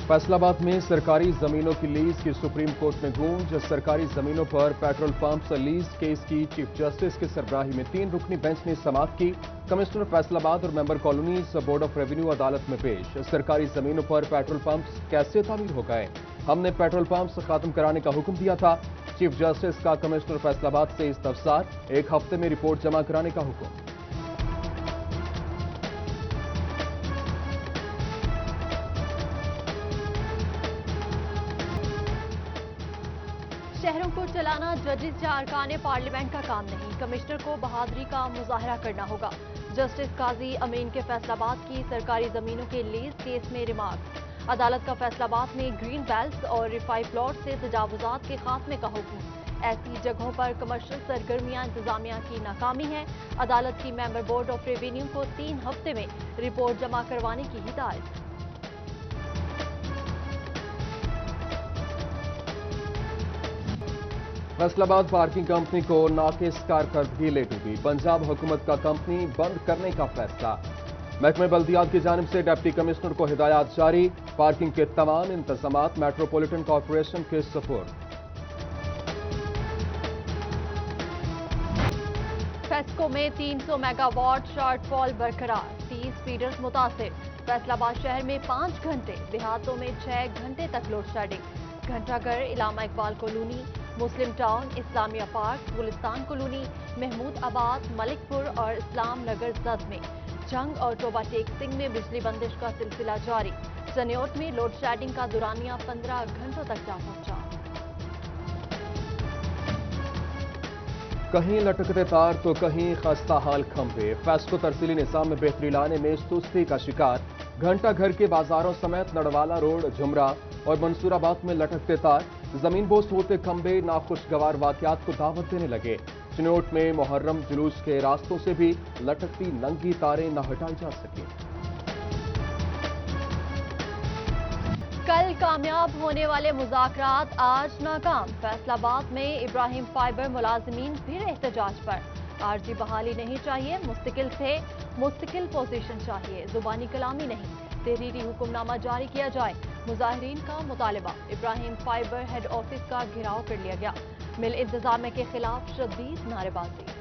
फैसलाबाद में सरकारी जमीनों की लीज की सुप्रीम कोर्ट में गूंज। सरकारी जमीनों पर पेट्रोल पंप्स लीज केस की चीफ जस्टिस की सरबराही में 3 रुकनी बेंच ने समाअत की। कमिश्नर फैसलाबाद और member colonies board of revenue अदालत में पेश। सरकारी जमीनों पर पेट्रोल पंप्स कैसे तामीर हो गए? हमने पेट्रोल पंप्स खत्म कराने का हुक्म दिया था। चीफ जस्टिस का कमिश्नर फैसलाबाद से इस्तफसार, 1 हफ्ते में रिपोर्ट जमा कराने का हुक्म। शहरों को चलाना जजेस या अरकान पार्लियामेंट का काम नहीं, कमिश्नर को बहादुरी का मुजाहरा करना होगा। जस्टिस काजी अमीन के फैसलाबाद की सरकारी जमीनों के लीज केस में रिमार्क। अदालत का फैसलाबाद में ग्रीन बेल्ट और रिफाई प्लॉट से तजावुजात के खात्मे का हुक्म। ऐसी जगहों पर कमर्शियल सरगर्मियां इंतजामिया की नाकामी है। अदालत की मेंबर बोर्ड ऑफ रेवेन्यू को 3 हफ्ते में रिपोर्ट जमा करवाने की हिदायत। फैसलाबाद पार्किंग कंपनी को नाकिस कारकर्दगी ले डूबी। पंजाब हुकूमत का कंपनी बंद करने का फैसला। महकमे बल्दियात की जानिब से डिप्टी कमिश्नर को हिदायत जारी। पार्किंग के तमाम इंतजामात मेट्रोपॉलिटन कॉरपोरेशन के सुपुर्द। फेस्को में 300 मेगावाट शॉर्टफॉल बरकरार, 30 फीडर्स मुतासिर। फैसलाबाद शहर में 5 घंटे, देहातों में 6 घंटे तक load shedding. Ghantaghar, Allama Iqbal Colony, Muslim Town, Islamia Park, Gulistan Colony, Mahmoodabad, Malikpur और इस्लाम नगर जद में जंग और टोबा टेक सिंह में बिजली बंदिश का सिलसिला जारी। सन्योट में लोड शेडिंग का दुरानिया 15 घंटों तक जा पहुंचा। कहीं लटकते तार तो कहीं खस्ता हाल खंभे। फेस्को तरसीली निज़ाम में बेहतरी लाने में सुस्ती का शिकार। घंटा घर के बाजारों समेत नड़वाला रोड, झुमरा और मंसूराबाद में लटकते तार, जमीन बोस होते खंभे नाखुशगवार वाकयात को दावत देने लगे। चिनोट में मुहर्रम जुलूस के रास्तों से भी लटकती नंगी तारें न हटाई जा सकी। कल कामयाब होने वाले मुज़ाकरात आज नाकाम। फैसलाबाद में इब्राहिम फाइबर मुलाजिमीन फिर एहतजाज पर। आरजी बहाली नहीं चाहिए, मुस्तकिल पोजीशन चाहिए, जुबानी कलामी नहीं, तहरीरी हुक्मनामा जारी किया जाए। मुजाहिरीन का मुतालबा। इब्राहिम फाइबर हेड ऑफिस का घेराव कर लिया गया। मिल इंतजामिया के खिलाफ शदीद नारेबाजी।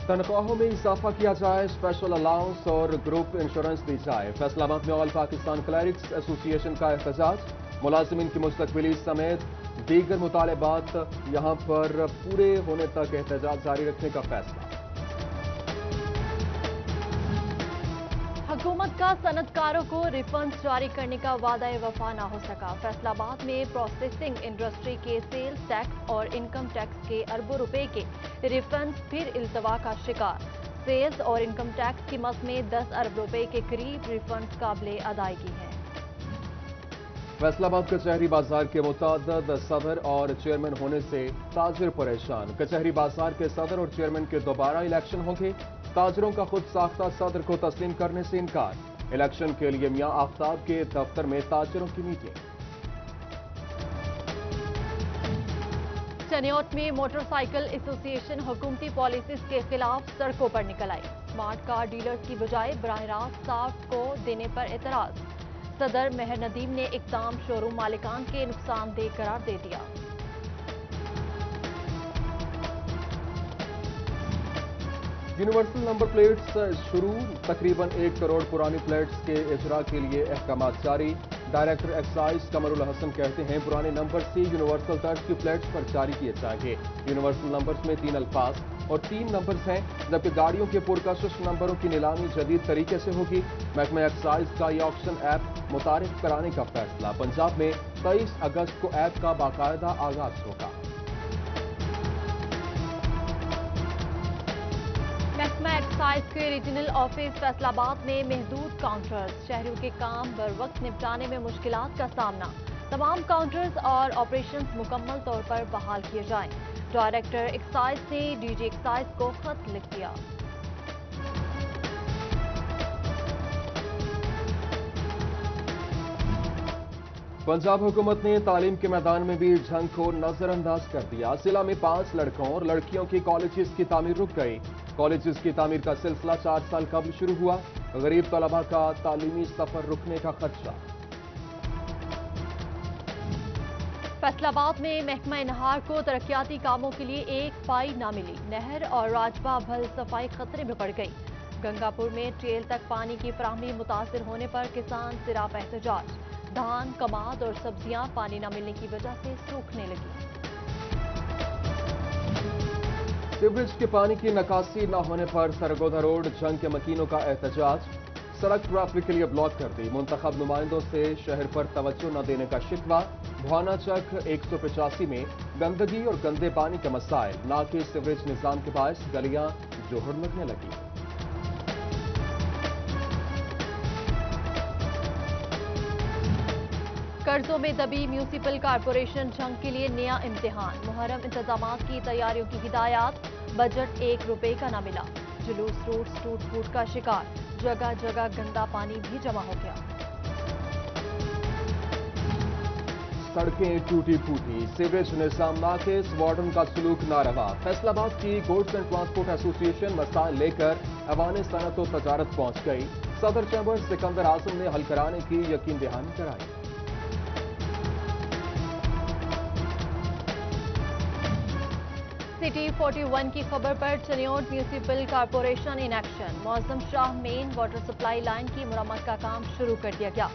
तनख्वाहों में इजाफा किया जाए, स्पेशल अलाउंस और ग्रुप इंश्योरेंस दी जाए। फैसलाबाद में ऑल पाकिस्तान क्लरिक्स एसोसिएशन का एहतजाज। मुलाजिमीन की मुस्तकबिली समेत दीगर मुतालबात यहां पर पूरे होने तक एहतजाज जारी रखने का फैसला। हुकूमत का सनतकारों को रिफंड जारी करने का वादा वफा न हो सका। फैसलाबाद में प्रोसेसिंग इंडस्ट्री के सेल्स टैक्स और इनकम टैक्स के अरबों रुपए के रिफंड फिर इल्तवा का शिकार। सेल्स और इनकम टैक्स की मद में 10 अरब रुपए के करीब रिफंड काबिल अदायगी हैं। फैसलाबाद कचहरी बाजार के मुतअद्दिद सदर और चेयरमैन होने से ताजिर परेशान। कचहरी बाजार के सदर और चेयरमैन के दोबारा इलेक्शन होंगे। ताजिरों का खुद साख्ता सदर को तस्लीम करने से इनकार। इलेक्शन के लिए मियां आफ्ताब के दफ्तर में ताजिरों की मीटिंग। चनियोट में मोटरसाइकिल एसोसिएशन हुकूमती पॉलिसीज के खिलाफ सड़कों पर निकल आई। स्मार्ट कार डीलर्स की बजाय बराह रास्त साफ्ट को देने पर एतराज। सदर मेहर नदीम ने इकदाम शोरूम मालिकान के नुकसानदेह करार दे दिया। यूनिवर्सल नंबर प्लेट्स शुरू। तकरीबन 1 करोड़ पुरानी प्लेट्स के इजरा के लिए अहकामात जारी। डायरेक्टर एक्साइज कमरुल हसन कहते हैं पुराने नंबर से यूनिवर्सल तर्ज की प्लेट्स पर जारी किए जाएंगे। यूनिवर्सल नंबर्स में 3 अल्फाज और 3 नंबर्स हैं, जबकि गाड़ियों के पुरकशिश नंबरों की नीलामी जदीद तरीके से होगी। महकमा एक्साइज का ये ऑक्शन ऐप मुतारिफ कराने का फैसला। पंजाब में 23 अगस्त को ऐप का बाकायदा आगाज होगा। महकमा एक्साइज के रीजनल ऑफिस फैसलाबाद में महदूद काउंटर्स। शहरियों के काम बर वक्त निपटाने में मुश्किलात का सामना। तमाम काउंटर्स और ऑपरेशंस मुकम्मल तौर पर बहाल किए जाएं। डायरेक्टर एक्साइज ने डीजी एक्साइज को खत लिख दिया। पंजाब हुकूमत ने तालीम के मैदान में भी जंग को नजरअंदाज कर दिया। जिला में 5 लड़कों और लड़कियों की कॉलेजेस की तामीर रुक गई। कॉलेजेस की तामीर का सिलसिला 4 साल कबल शुरू हुआ। गरीब तलबा का तालीमी सफर रुकने का खदशा। फैसलाबाद में महकमा नहार को तरक्याती कामों के लिए एक पाई न मिली। नहर और राजबा भल सफाई खतरे में पड़ गई। गंगापुर में ट्रेल तक पानी की फराहमी मुतासिर होने पर किसान सिराप एहतजाज। धान, कमाद और सब्जियां पानी न मिलने की वजह से सूखने लगी। सीवरेज के पानी की निकासी न होने पर सरगोधा रोड जंग के मकीनों का एहतजाज। सड़क ट्रैफिक के लिए ब्लॉक कर दी। मुंतखब नुमाइंदों से शहर पर तवज्जो न देने का शिकवा। भवाना चक 185 में गंदगी और गंदे पानी के मसाइल। ना के सीवरेज निजाम के बायस गलियां जोहड़ लगने लगी। कर्जों में दबी म्यूनिसिपल कारपोरेशन जंग के लिए नया इम्तिहान। मुहर्रम इंतजामात की तैयारियों की हिदायत। बजट 1 रुपए का न मिला। जुलूस रोड टूट फूट का शिकार। जगह जगह गंदा पानी भी जमा हो गया। सड़कें टूटी फूटी। सीवरेज निजाम नाकिस। वार्डन का सलूक ना रहा। फैसलाबाद की गुड्स एंड ट्रांसपोर्ट एसोसिएशन मसाइल लेकर ऐवान सनत व तजारत पहुंच गई। सदर चैंबर सिकंदर आजम ने हल कराने की यकीन दहानी कराई। सिटी 41 की खबर पर Chiniot municipal corporation in action. मौसम शाह मेन वाटर सप्लाई लाइन की मुरम्मत का काम शुरू कर दिया गया।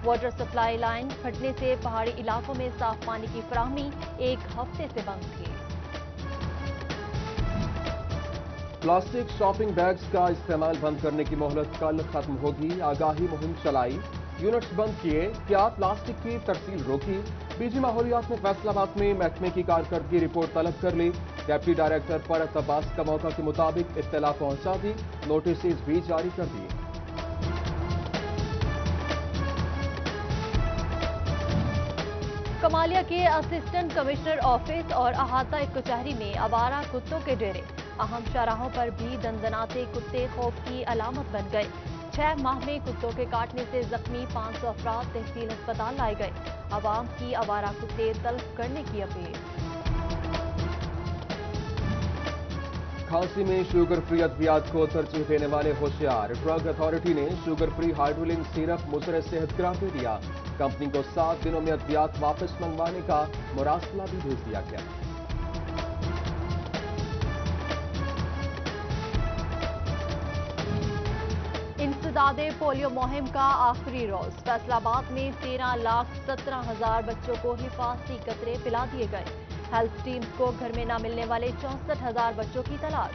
वाटर सप्लाई लाइन फटने से पहाड़ी इलाकों में साफ पानी की फराहमी 1 हफ्ते से बंद थी। प्लास्टिक शॉपिंग बैग्स का इस्तेमाल बंद करने की मोहलत कल खत्म होगी। आगाही मुहिम चलाई। यूनिट्स बंद किए। क्या प्लास्टिक की तरसील रोकी? बीजी माहौलियात ने फैसलाबाद में महकमे की कारकर्दगी रिपोर्ट तलब कर ली। डेप्टी डायरेक्टर फरहत अब्बास का मौका के मुताबिक इत्तला पहुंचा दी। नोटिस भी जारी कर दिए। कमालिया के असिस्टेंट कमिश्नर ऑफिस और अहाता कचहरी में आवारा कुत्तों के डेरे। अहम शाहराहों पर भी दंदनाते कुत्ते खौफ की अलामत बन गए। 6 माह में कुत्तों के काटने से जख्मी 500 अफराद तहसील अस्पताल लाए गए। आवाम की आवारा कुत्ते तल्फ करने की अपील। खांसी में शुगर फ्री अद्वियात को तरजीह देने वाले होशियार। ड्रग अथॉरिटी ने शुगर फ्री हाइड्रोलिन सिरप मुसर सेहत करार दे दिया। कंपनी को 7 दिनों में अद्वियात वापस मंगवाने का मुरासला भी भेज दिया गया। इंसदादे पोलियो मुहिम का आखिरी रोज। फैसलाबाद में 13,17,000 बच्चों को हिफाजती कतरे पिला दिए गए। हेल्थ टीम्स को घर में न मिलने वाले 64,000 बच्चों की तलाश।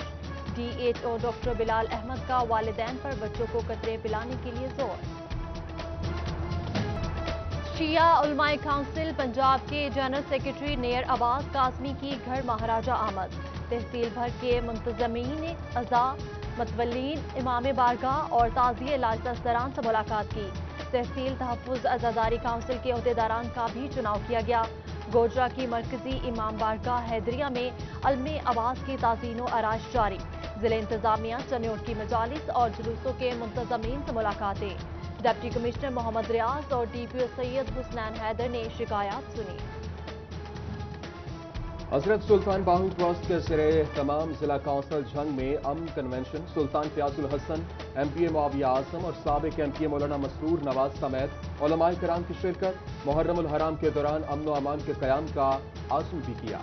DHO डॉक्टर बिलाल अहमद का वालिदैन पर बच्चों को कतरे पिलाने के लिए जोर। शिया उलमाए काउंसिल पंजाब के general secretary near Abbas Kazmi की घर महाराजा आमद। तहसील भर के मुंतजमीन अज़ा, मतवल्लीन, इमाम बारगाह और ताज़िए लाइसेंसदारान से मुलाकात की। तहसील तहफ़्फ़ुज़ अज़ादारी काउंसिल के अहदेदारान का भी चुनाव किया गया। गोजरा की मरकजी इमाम बारगाह हैदरिया में अलमे आवाज़ की ताज़ीन व आराइश जारी। जिले इंतजामिया चनियोट की मजालिस और जुलूसों के मुंतजमीन से मुलाकातें। डिप्टी कमिश्नर मोहम्मद रियाज और DPO सैयद हुसनैन हैदर ने शिकायत सुनी। हजरत सुल्तान बाहू ट्रस्ट के ज़रिए तमाम जिला काउंसिल जंग में अमन कन्वेंशन। सुल्तान फ़याज़ुल हसन, MPA मुआविया आज़म और साबिक MPA मौलाना मसरूर नवाज समेत उलमाए किराम की शिरकत। मुहर्रम उल हराम के दौरान अमन व अमान के क़याम का आज़म भी किया।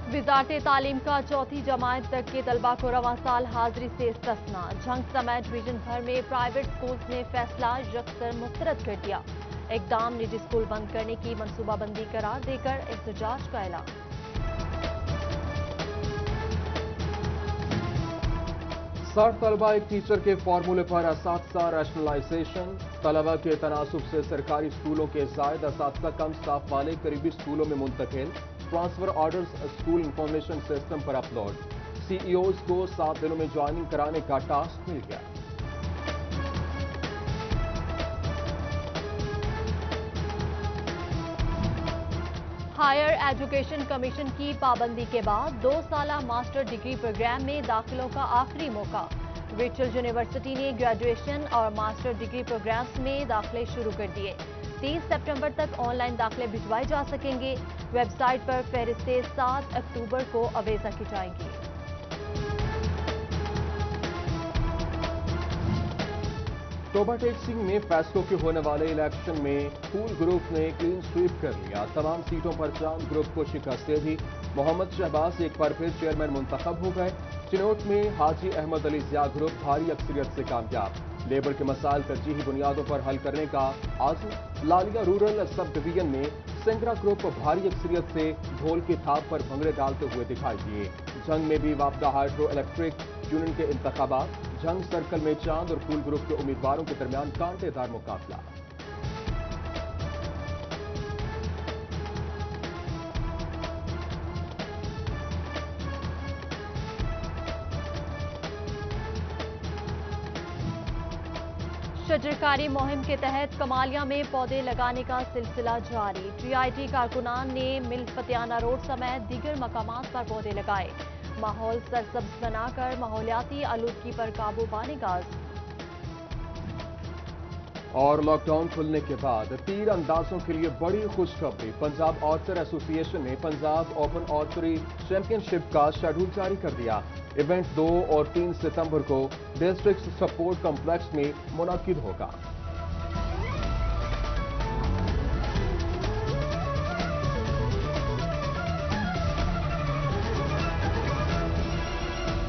वज़ारत तालीम का चौथी जमात तक के तलबा को रवां साल हाजिरी से इस्तिस्ना। जंग समेत डिवीजन भर में प्राइवेट स्कूल्स ने फैसला यकसर मुस्तरद कर दिया। इकदाम निजी स्कूल बंद करने की मनसूबाबंदी करार देकर एहतजाज का ऐलान। साठ तलबा एक टीचर के फार्मूले पर असातिज़ा रैशनलाइजेशन। तलबा के तनासुब से सरकारी स्कूलों के जायद असातिज़ा कम स्टाफ वाले करीबी स्कूलों में मुंतकिल। Transfer orders school information system पर अपलोड। CEOs को 7 दिनों में ज्वाइनिंग कराने का टास्क मिल गया। हायर एजुकेशन कमीशन की पाबंदी के बाद 2 साला मास्टर डिग्री प्रोग्राम में दाखिलों का आखिरी मौका। वर्चुअल यूनिवर्सिटी ने ग्रेजुएशन और मास्टर डिग्री प्रोग्राम्स में दाखिले शुरू कर दिए। 30 सितंबर तक ऑनलाइन दाखिले भिजवाए जा सकेंगे। वेबसाइट पर फहरिस्तें 7 अक्टूबर को अवेजा की जाएंगी। तोबा टेक सिंह में फैसलों के होने वाले इलेक्शन में फूल ग्रुप ने क्लीन स्वीप कर लिया। तमाम सीटों पर चांद ग्रुप को शिकस्त दे दी। मोहम्मद शहबाज एक बार फिर चेयरमैन मुंतखब हो गए। चिनोट में हाजी अहमद अली जिया ग्रुप भारी अक्सरियत से कामयाब। लेबर के मसाइल तरजीही बुनियादों पर हल करने का आज़म। लालिया रूरल सब डिवीजन में सेंगरा ग्रुप भारी अक्सरियत से ढोल के थाप पर भंगड़े डालते हुए दिखाई दिए। जंग में भी वापदा हाइड्रो इलेक्ट्रिक यूनियन के इंतखाबात। जंग सर्कल में चांद और फूल ग्रुप के उम्मीदवारों के दरमियान कांटेदार मुकाबला। शजरकारी मुहिम के तहत कमालिया में पौधे लगाने का सिलसिला जारी। टीआईटी कारकुनान ने मिल फतियाना रोड समेत दीगर मकामात पर पौधे लगाए। माहौल सरसब्ज बनाकर माहौलियाती आलूदगी पर काबू पाने का आज़म। और लॉकडाउन खुलने के बाद तीर अंदाजों के लिए बड़ी खुशखबरी। पंजाब ऑर्चर एसोसिएशन ने पंजाब ओपन आर्चरी चैंपियनशिप का शेड्यूल जारी कर दिया। इवेंट 2 और 3 सितंबर को डिस्ट्रिक्ट स्पोर्ट कॉम्प्लेक्स में मुनक्किद होगा।